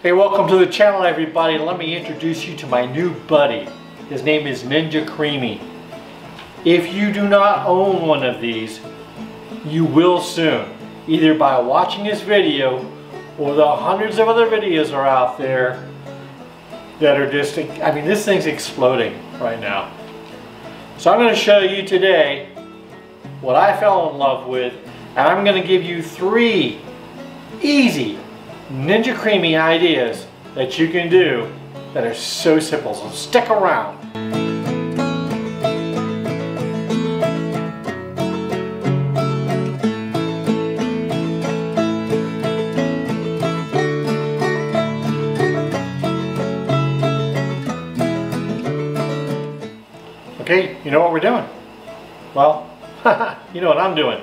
Hey, welcome to the channel, everybody. Let me introduce you to my new buddy. His name is Ninja Creami. If you do not own one of these, you will soon, either by watching this video or the hundreds of other videos are out there that are just, I mean, this thing's exploding right now. So I'm going to show you today what I fell in love with, and I'm going to give you 3 easy Ninja Creami ideas that you can do that are so simple. So stick around. Okay, you know what we're doing? Well, you know what I'm doing.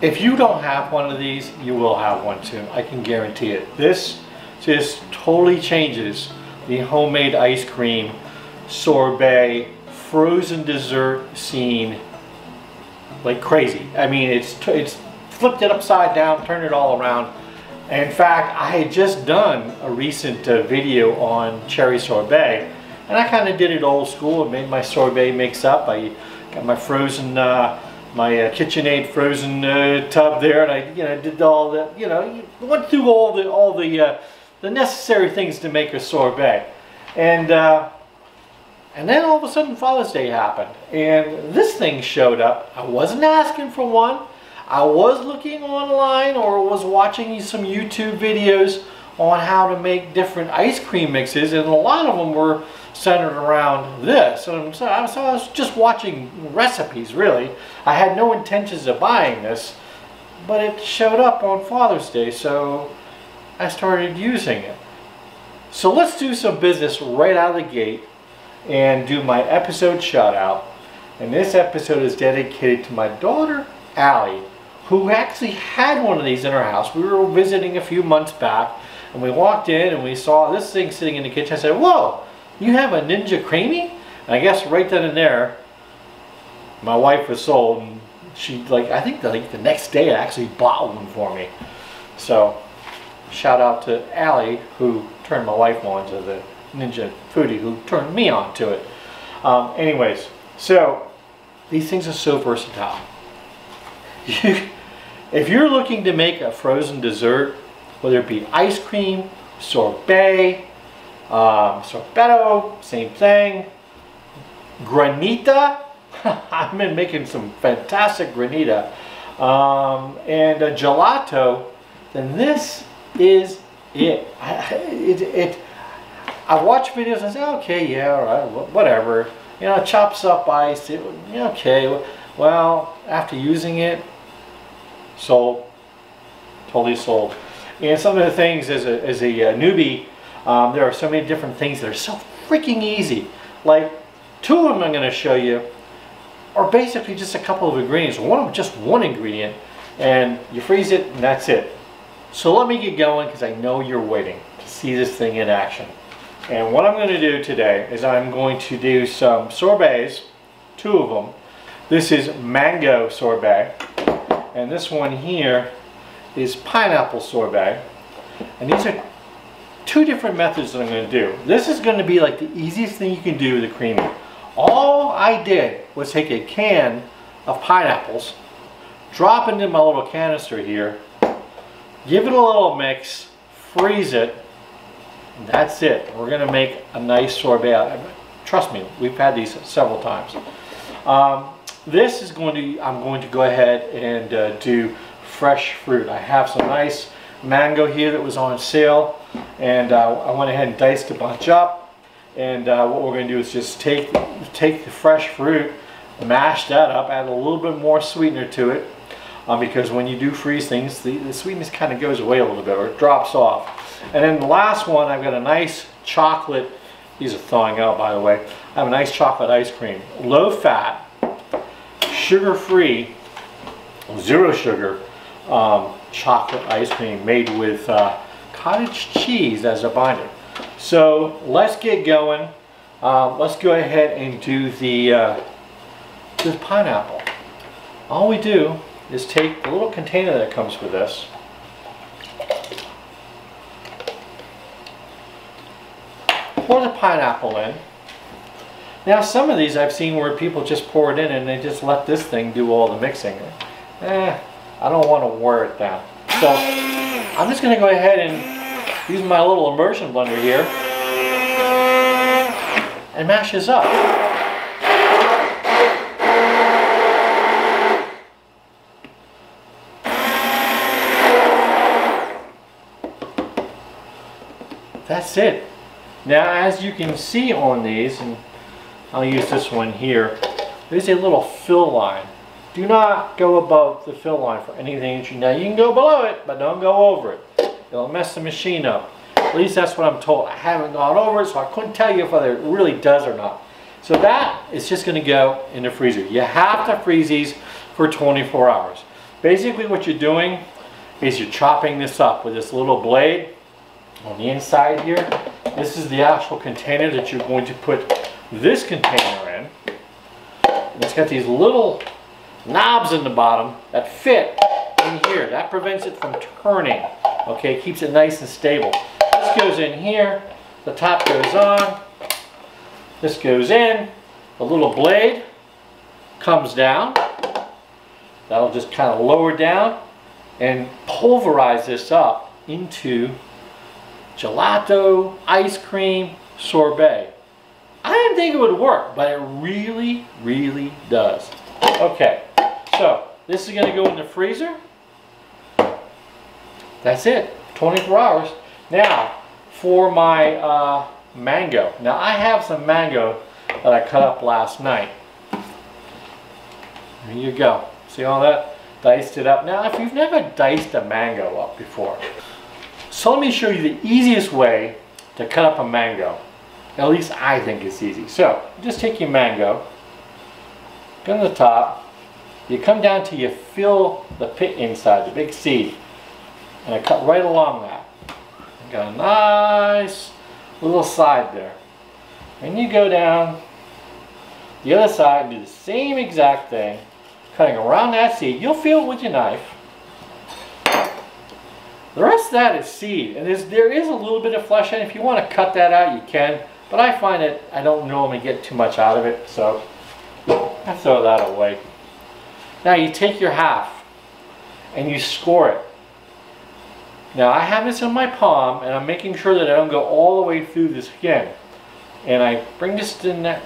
If you don't have one of these, you will have one soon. I can guarantee it. This just totally changes the homemade ice cream, sorbet, frozen dessert scene like crazy. I mean, it's flipped it upside down, turned it all around. In fact, I had just done a recent video on cherry sorbet, and I kind of did it old school and made my sorbet mix up. I got my frozen my KitchenAid frozen tub there, and I did all the, went through all the necessary things to make a sorbet, and then all of a sudden Father's Day happened, and this thing showed up. I wasn't asking for one. I was looking online or was watching some YouTube videos on how to make different ice cream mixes, and a lot of them were centered around this. And so I was just watching recipes, really. I had no intentions of buying this, but it showed up on Father's Day, so I started using it. So let's do some business right out of the gate and do my episode shout out. And this episode is dedicated to my daughter, Allie, who actually had one of these in her house. We were visiting a few months back, and we walked in and we saw this thing sitting in the kitchen. I said, "Whoa, you have a Ninja Creami?" And I guess right then and there, my wife was sold, and she, I think the next day actually bought one for me. So shout out to Allie, who turned my wife on to the Ninja Foodie, who turned me on to it. Anyways, so these things are so versatile. If you're looking to make a frozen dessert, whether it be ice cream, sorbet, sorbetto, same thing, granita, I've been making some fantastic granita, and a gelato, then this is it. I watch videos and I say, okay, yeah, all right, whatever, chops up ice, okay. Well, after using it, sold, totally sold. And some of the things as a newbie, there are so many different things that are so freaking easy. Like 2 of them I'm going to show you are basically just a couple of ingredients. One of them just one ingredient, and you freeze it and that's it. So let me get going, because I know you're waiting to see this thing in action. And what I'm going to do today is I'm going to do some sorbets, 2 of them. This is mango sorbet, and this one here is pineapple sorbet. And these are 2 different methods that I'm going to do. This is going to be like the easiest thing you can do with the Creami. All I did was take a can of pineapples, drop it into my little canister here, give it a little mix, freeze it, and that's it. We're going to make a nice sorbet. Trust me, we've had these several times. This is I'm going to go ahead and do fresh fruit. I have some nice mango here that was on sale, and I went ahead and diced a bunch up. And what we're going to do is just take the fresh fruit, mash that up, add a little bit more sweetener to it, because when you do freeze things, the sweetness kind of goes away a little bit, or it drops off. And then the last one, I've got a nice chocolate. These are thawing out, by the way. I have a nice chocolate ice cream, low fat, sugar-free, 0 sugar chocolate ice cream made with cottage cheese as a binder. So let's get going. Let's go ahead and do this pineapple. All we do is take the little container that comes with this, the pineapple in. Now some of these I've seen where people just pour it in and they just let this thing do all the mixing. I don't want to wear it down. So I'm just going to go ahead and use my little immersion blender here and mash this up. That's it. Now as you can see on these, and I'll use this one here, there's a little fill line. Do not go above the fill line for anything. Now you can go below it, but don't go over it. It'll mess the machine up. At least that's what I'm told. I haven't gone over it, so I couldn't tell you whether it really does or not. So that is just going to go in the freezer. You have to freeze these for 24 hours. Basically what you're doing is you're chopping this up with this little blade on the inside here. This is the actual container that you're going to put this container in. And it's got these little knobs in the bottom that fit in here. That prevents it from turning. Okay, keeps it nice and stable. This goes in here, the top goes on, this goes in, the little blade comes down. That'll just kind of lower down and pulverize this up into gelato, ice cream, sorbet. I didn't think it would work, but it really, really does. Okay, so this is going to go in the freezer. That's it, 24 hours. Now, for my mango. Now, I have some mango that I cut up last night. There you go. See all that? Diced it up. Now, if you've never diced a mango up before, so let me show you the easiest way to cut up a mango. At least I think it's easy. So, just take your mango, go on the top, you come down till you fill the pit inside, the big seed, and I cut right along that. I got a nice little side there. And you go down the other side and do the same exact thing, cutting around that seed. You'll feel it with your knife. The rest of that is seed, and there is a little bit of flesh in it. If you want to cut that out, you can, but I find that I don't normally get too much out of it, so I throw that away. Now you take your half and you score it. Now I have this in my palm, and I'm making sure that I don't go all the way through the skin. And I bring this in there.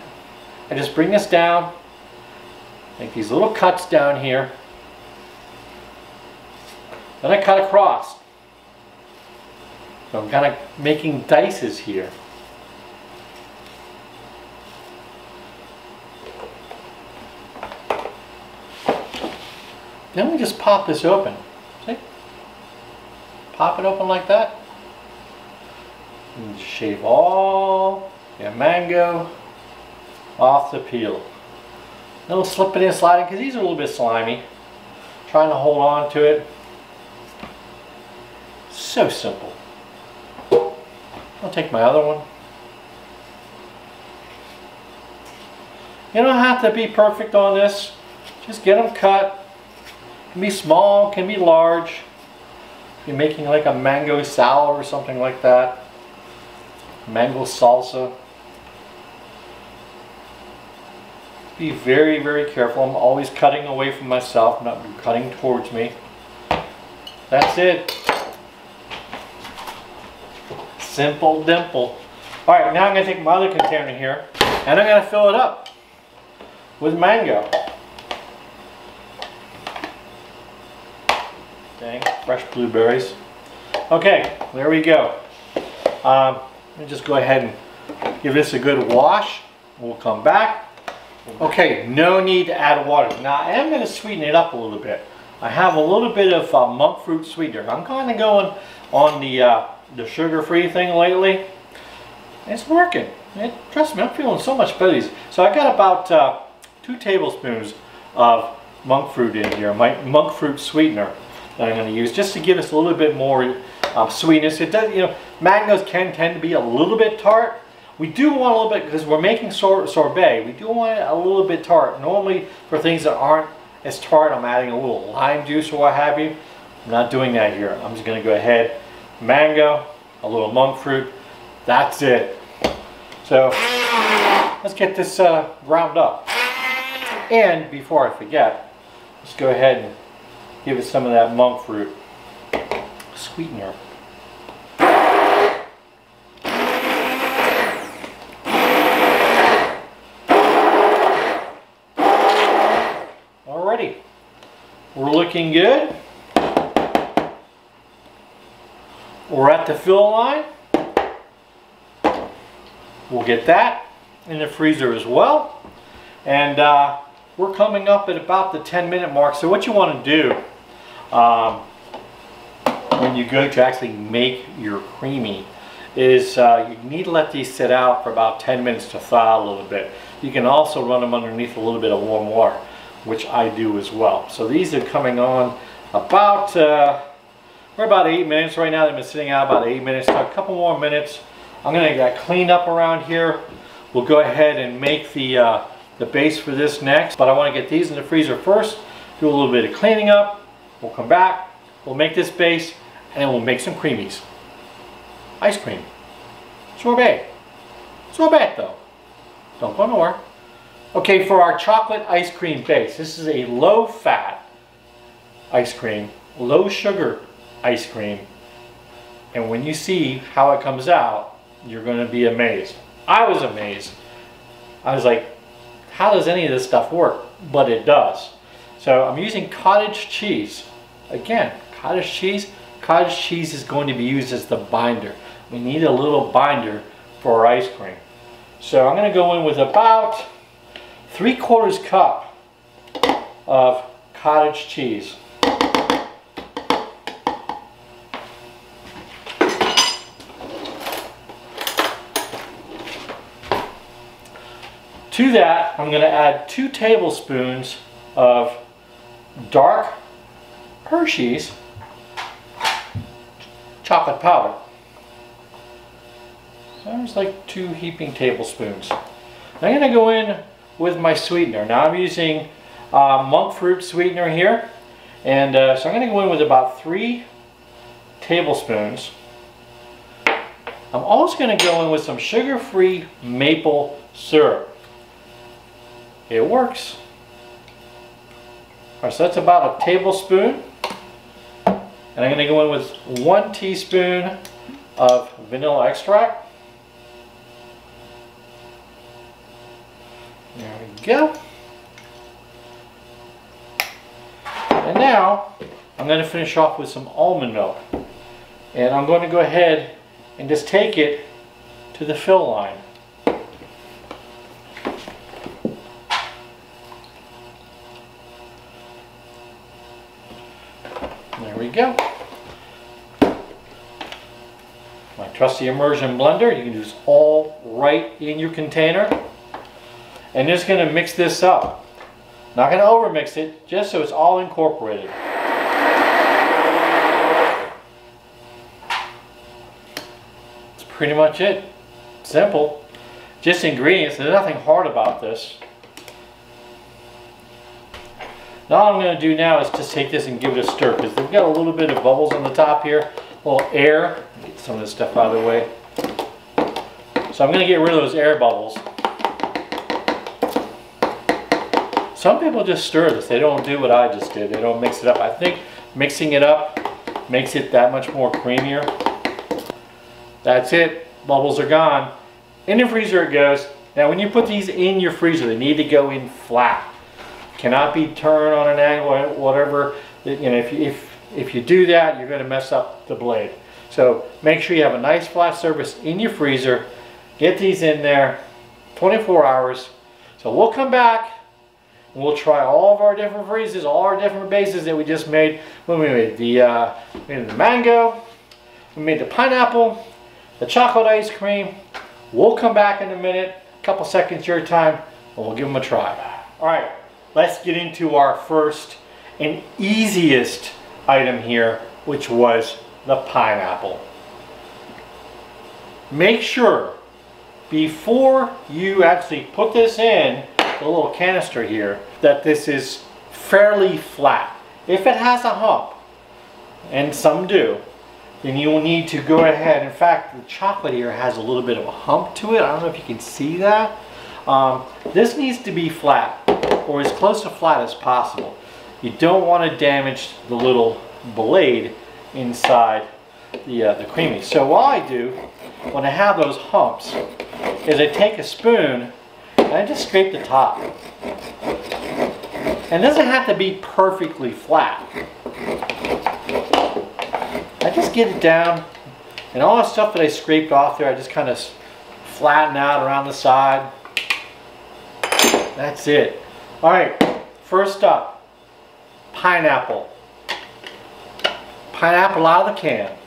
I just bring this down, make these little cuts down here. Then I cut across. So I'm kind of making dices here. Then we just pop this open. See? Pop it open like that. And shave all your mango off the peel. Then we'll slip it in, slide it, because these are a little bit slimy. Trying to hold on to it. So simple. I'll take my other one. You don't have to be perfect on this. Just get them cut. Can be small, can be large. If you're making like a mango salad or something like that. Mango salsa. Be very, very careful. I'm always cutting away from myself, not cutting towards me. That's it. Simple dimple. Alright, now I'm going to take my other container here and I'm going to fill it up with mango. Dang, fresh blueberries. Okay, there we go. Let me just go ahead and give this a good wash. We'll come back. Okay, no need to add water. Now I am going to sweeten it up a little bit. I have a little bit of monk fruit sweetener. I'm kind of going on the sugar-free thing lately. It's working. Trust me, I'm feeling so much better. So I got about 2 tablespoons of monk fruit in here, my monk fruit sweetener that I'm going to use just to give us a little bit more sweetness. It does, you know, mangoes can tend to be a little bit tart. We do want a little bit, because we're making sorbet, we do want it a little bit tart. Normally for things that aren't as tart, I'm adding a little lime juice or what have you. I'm not doing that here. I'm just going to go ahead, mango, a little monk fruit. That's it. So let's get this ground up. And before I forget, let's go ahead and give it some of that monk fruit sweetener. Alrighty, we're looking good. We're at the fill line. We'll get that in the freezer as well. And we're coming up at about the 10-minute mark. So what you want to do when you go to actually make your creamy is you need to let these sit out for about 10 minutes to thaw a little bit. You can also run them underneath a little bit of warm water, which I do as well. So these are coming on about, we're about 8 minutes right now. They've been sitting out about 8 minutes, so a couple more minutes. I'm gonna get cleaned up around here. We'll go ahead and make the base for this next, but I wanna get these in the freezer first, do a little bit of cleaning up. We'll come back, we'll make this base, and then we'll make some creamies. Ice cream, sorbet, sorbet though. Don't go nowhere. Okay, for our chocolate ice cream base, this is a low-fat ice cream, low-sugar ice cream, and when you see how it comes out, you're going to be amazed. I was amazed. I was like, how does any of this stuff work? But it does. So I'm using cottage cheese. Again, cottage cheese. Cottage cheese is going to be used as the binder. We need a little binder for our ice cream. So I'm going to go in with about 3/4 cup of cottage cheese. To that, I'm going to add 2 tablespoons of dark Hershey's chocolate powder. So there's like 2 heaping tablespoons. I'm going to go in with my sweetener. Now I'm using monk fruit sweetener here, and so I'm going to go in with about 3 tablespoons. I'm also going to go in with some sugar-free maple syrup. It works. Alright, so that's about a tablespoon. And I'm going to go in with 1 teaspoon of vanilla extract. There we go. And now I'm going to finish off with some almond milk. And I'm going to go ahead and just take it to the fill line. There we go. My trusty immersion blender. You can do this all right in your container. And just going to mix this up. Not going to overmix it, just so it's all incorporated. That's pretty much it. Simple. Just ingredients. There's nothing hard about this. Now all I'm going to do now is just take this and give it a stir, because we've got a little bit of bubbles on the top here, a little air. Get some of this stuff out of the way. So I'm going to get rid of those air bubbles. Some people just stir this. They don't do what I just did. They don't mix it up. I think mixing it up makes it that much more creamier. That's it. Bubbles are gone. In the freezer it goes. Now when you put these in your freezer, they need to go in flat. Cannot be turned on an angle or whatever. You know, if you do that, you're going to mess up the blade. So make sure you have a nice flat surface in your freezer. Get these in there 24 hours. So we'll come back and we'll try all of our different freezes, all our different bases that we just made. When we made the mango, we made the pineapple, the chocolate ice cream. We'll come back in a minute, a couple seconds your time, and we'll give them a try. All right. Let's get into our first and easiest item here, which was the pineapple. Make sure before you actually put this in the little canister here that this is fairly flat. If it has a hump, and some do, then you will need to go ahead. In fact, the chocolate here has a little bit of a hump to it. I don't know if you can see that. This needs to be flat, or as close to flat as possible. You don't want to damage the little blade inside the creamy. So what I do when I have those humps is I take a spoon and I just scrape the top. And it doesn't have to be perfectly flat. I just get it down, and all the stuff that I scraped off there, I just kind of flatten out around the side. That's it. All right, first up, pineapple. Pineapple out of the can.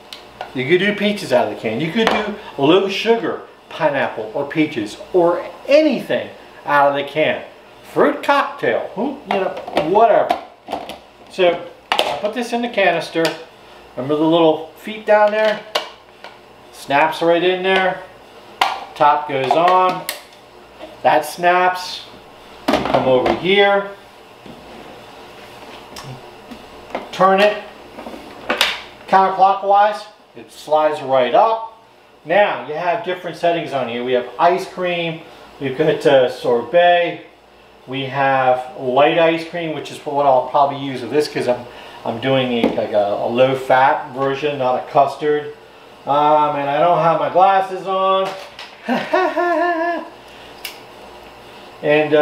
You could do peaches out of the can. You could do low sugar pineapple or peaches or anything out of the can. Fruit cocktail, whatever. So I put this in the canister. Remember the little feet down there? Snaps right in there. Top goes on. That snaps. Come over here. Turn it counterclockwise. It slides right up. Now you have different settings on here. We have ice cream. We've got sorbet. We have light ice cream, which is what I'll probably use with this because I'm doing a low-fat version, not a custard. And I don't have my glasses on. And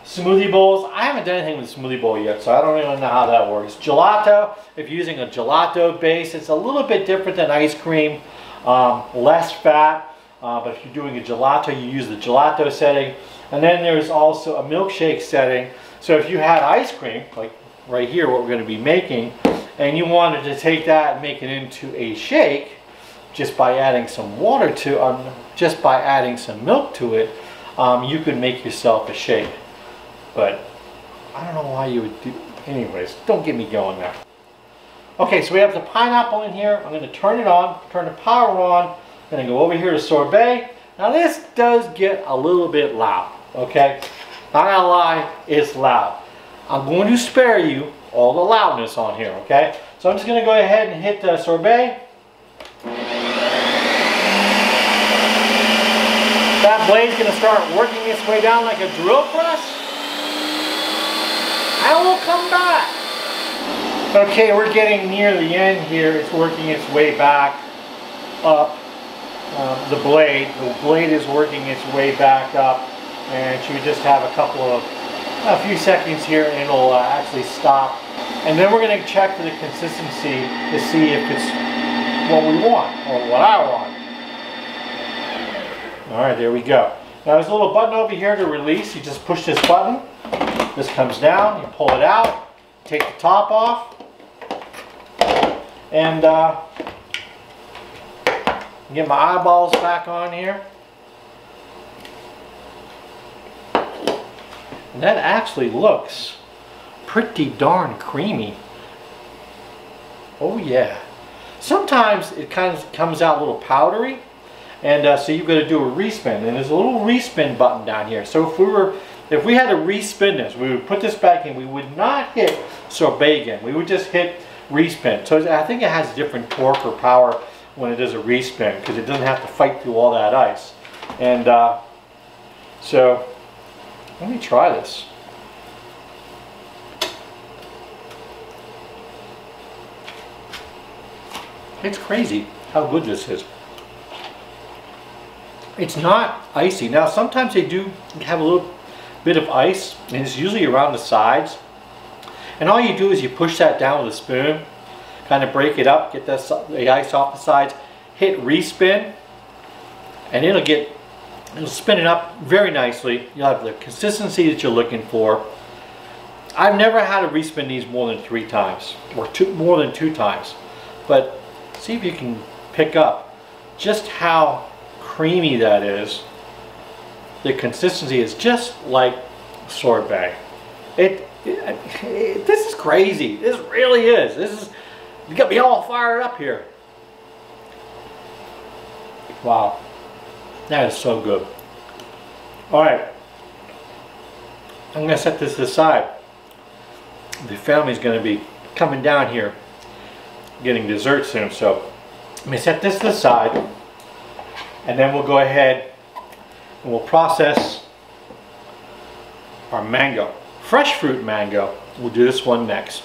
smoothie bowls. I haven't done anything with smoothie bowl yet, so I don't really know how that works. Gelato. If you're using a gelato base, it's a little bit different than ice cream. Less fat. But if you're doing a gelato, you use the gelato setting. And then there's also a milkshake setting. So if you had ice cream, like right here, what we're going to be making, and you wanted to take that and make it into a shake, just by adding some water to, just by adding some milk to it, you could make yourself a shake. But I don't know why you would do. Anyways, don't get me going there. Okay, so we have the pineapple in here. I'm going to turn it on, turn the power on. I'm going to go over here to sorbet. Now this does get a little bit loud. Okay, not gonna lie, it's loud. I'm going to spare you all the loudness on here, okay? So I'm just gonna go ahead and hit sorbet. That blade's gonna start working its way down like a drill press. I will come back. Okay, we're getting near the end here. It's working its way back up. The blade is working its way back up. And she would just have a few seconds here and it'll actually stop. And then we're going to check for the consistency to see if it's what we want or what I want. Alright, there we go. Now there's a little button over here to release. You just push this button. This comes down, you pull it out, take the top off, and get my eyeballs back on here. And that actually looks pretty darn creamy. Oh yeah. Sometimes it kind of comes out a little powdery, and so you've got to do a respin. And there's a little respin button down here. So if we had to respin this, we would put this back in. We would not hit sorbet again. We would just hit respin. So I think it has different torque or power when it does a respin because it doesn't have to fight through all that ice. And so let me try this. It's crazy how good this is. It's not icy. Now sometimes they do have a little bit of ice, and it's usually around the sides. And all you do is you push that down with a spoon, kind of break it up, get the ice off the sides, hit respin, and it'll spin it up very nicely. You'll have the consistency that you're looking for. I've never had to respin these more than 3 times, or more than 2 times. But see if you can pick up just how creamy that is. The consistency is just like sorbet. This is crazy. This really is. You got me all fired up here. Wow. That is so good. Alright. I'm going to set this aside. The family's going to be coming down here getting dessert soon, so Let me set this to the side, and then we'll go ahead and we'll process our mango. Fresh fruit mango. We'll do this one next.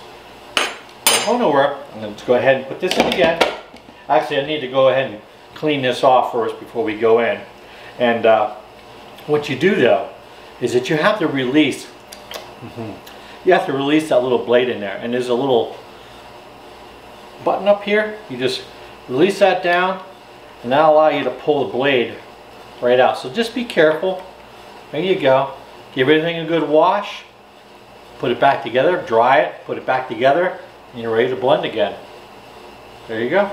Don't go nowhere. I'm going to go ahead and put this in again. Actually, I need to go ahead and clean this off first before we go in. And what you do though is that you have to release. You have to release that little blade in there, and there's a little button up here. You just release that down, and that'll allow you to pull the blade right out. So just be careful. There you go. Give everything a good wash. Put it back together. Dry it. Put it back together, and you're ready to blend again. There you go.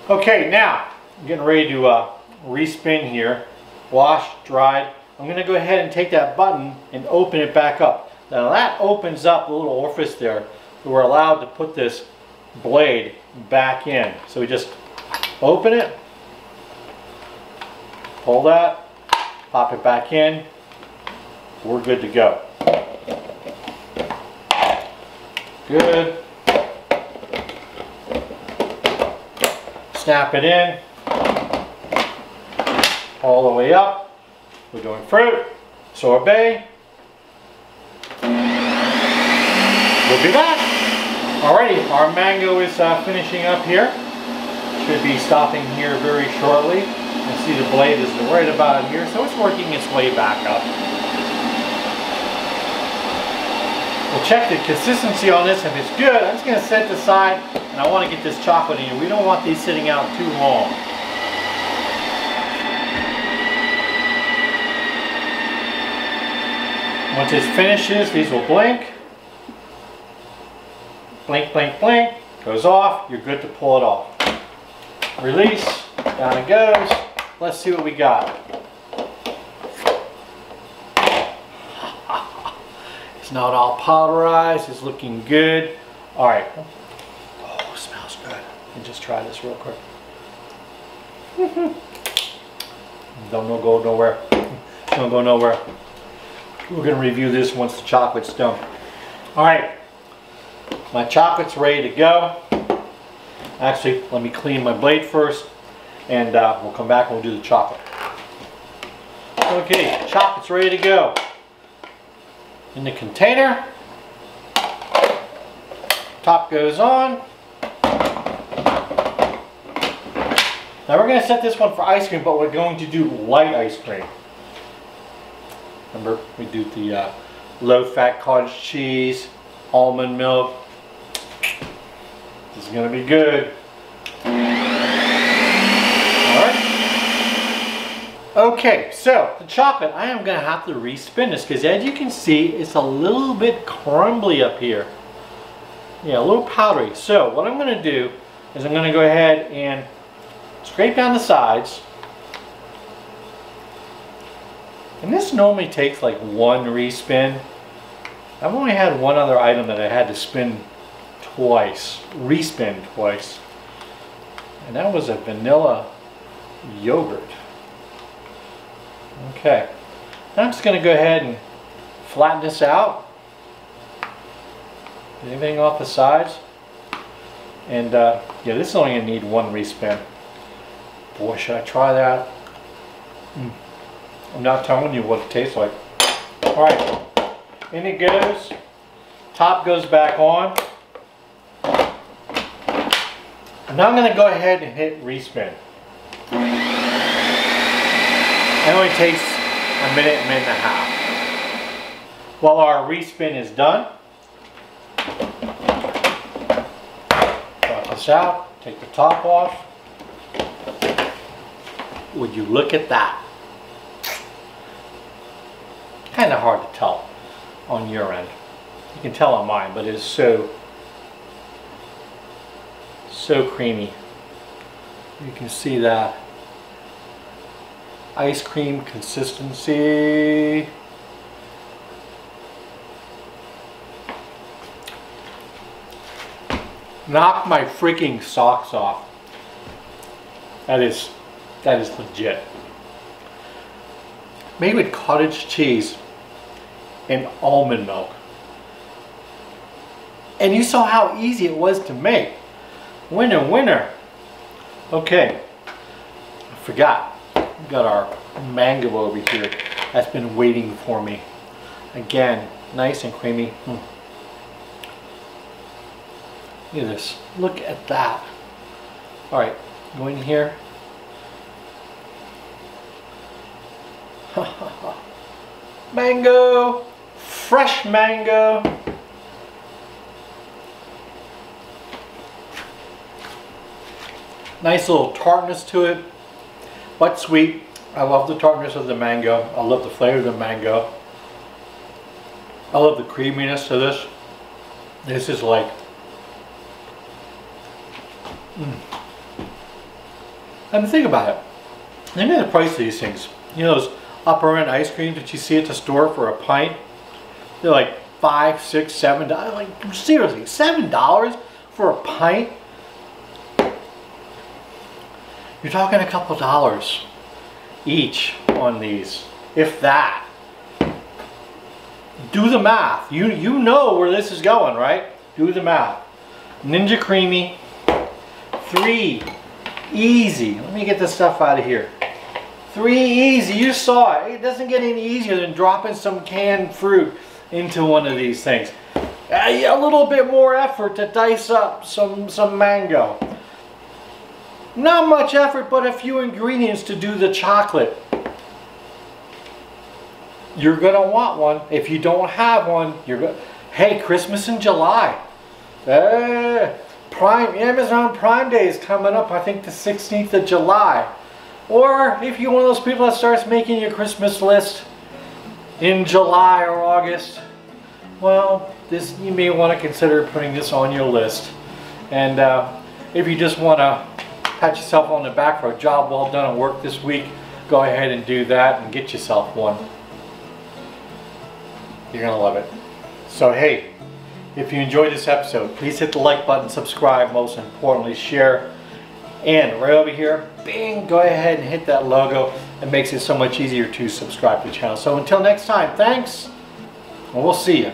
Okay, now I'm getting ready to respin here. Wash, dried. I'm going to go ahead and take that button and open it back up. Now that opens up a little orifice there. We're allowed to put this blade back in. So we just open it, pull that, pop it back in. We're good to go. Good. Snap it in. All the way up. We're doing fruit, sorbet. We'll be back. Alrighty, our mango is finishing up here. Should be stopping here very shortly. You see the blade is right about here, so it's working its way back up. We'll check the consistency on this. If it's good, I'm just going to set it aside, and I want to get this chocolate in here. We don't want these sitting out too long. Once this finishes, these will blink. Blink, blink, blink. Goes off. You're good to pull it off. Release. Down it goes. Let's see what we got. It's not all powderized. It's looking good. All right. Oh, smells good. Let me just try this real quick. Don't go nowhere. Don't go nowhere. We're going to review this once the chocolate's done. All right. My chocolate's ready to go. Actually, let me clean my blade first, and we'll come back and we'll do the chocolate. Okay, chocolate's ready to go. In the container. Top goes on. Now we're going to set this one for ice cream, but we're going to do light ice cream. Remember, we do the low-fat cottage cheese, almond milk. This is going to be good. Alright. Okay, so the chocolate, I am going to have to respin this because as you can see, it's a little bit crumbly up here. Yeah, a little powdery. So what I'm going to do is I'm going to go ahead and scrape down the sides. And this normally takes like one respin. I've only had one other item that I had to spin twice, respin twice. And that was a vanilla yogurt. Okay. Now I'm just going to go ahead and flatten this out. Anything off the sides. And yeah, this is only going to need one respin. Boy, should I try that? I'm not telling you what it tastes like. Alright, in it goes. Top goes back on. And now I'm going to go ahead and hit respin. It only takes a minute and a half. While our respin is done, drop this out, take the top off. Would you look at that? Kind of hard to tell on your end. You can tell on mine, but it is so creamy. You can see that ice cream consistency. Knock my freaking socks off. That is legit. Made with cottage cheese and almond milk. And you saw how easy it was to make. Winner, winner. Okay, I forgot. We got our mango over here. That's been waiting for me. Again, nice and creamy. Look at this. Look at that. All right, go in here. Mango, fresh mango. Nice little tartness to it, but sweet. I love the tartness of the mango. I love the flavor of the mango. I love the creaminess to this. This is like, and think about it. Look at the price of these things. You know those upper end ice creams that you see at the store for a pint? They're like $5, $6, $7. Like seriously, $7 for a pint? You're talking a couple dollars each on these, if that. Do the math. You know where this is going, right? Do the math. Ninja Creami, 3 easy. Let me get this stuff out of here. 3 easy. You saw it. It doesn't get any easier than dropping some canned fruit into one of these things. A little bit more effort to dice up some mango. Not much effort, but a few ingredients to do the chocolate. You're gonna want one. If you don't have one, hey, Christmas in July. Amazon Prime Day is coming up, I think the 16th of July. Or if you're one of those people that starts making your Christmas list in July or August, well, you may want to consider putting this on your list. And if you just want to pat yourself on the back for a job well done at work this week, go ahead and do that and get yourself one. You're gonna love it. So hey, if you enjoyed this episode, please hit the like button, subscribe, most importantly share, and right over here, bing, go ahead and hit that logo. It makes it so much easier to subscribe to the channel. So until next time, thanks, and we'll see you.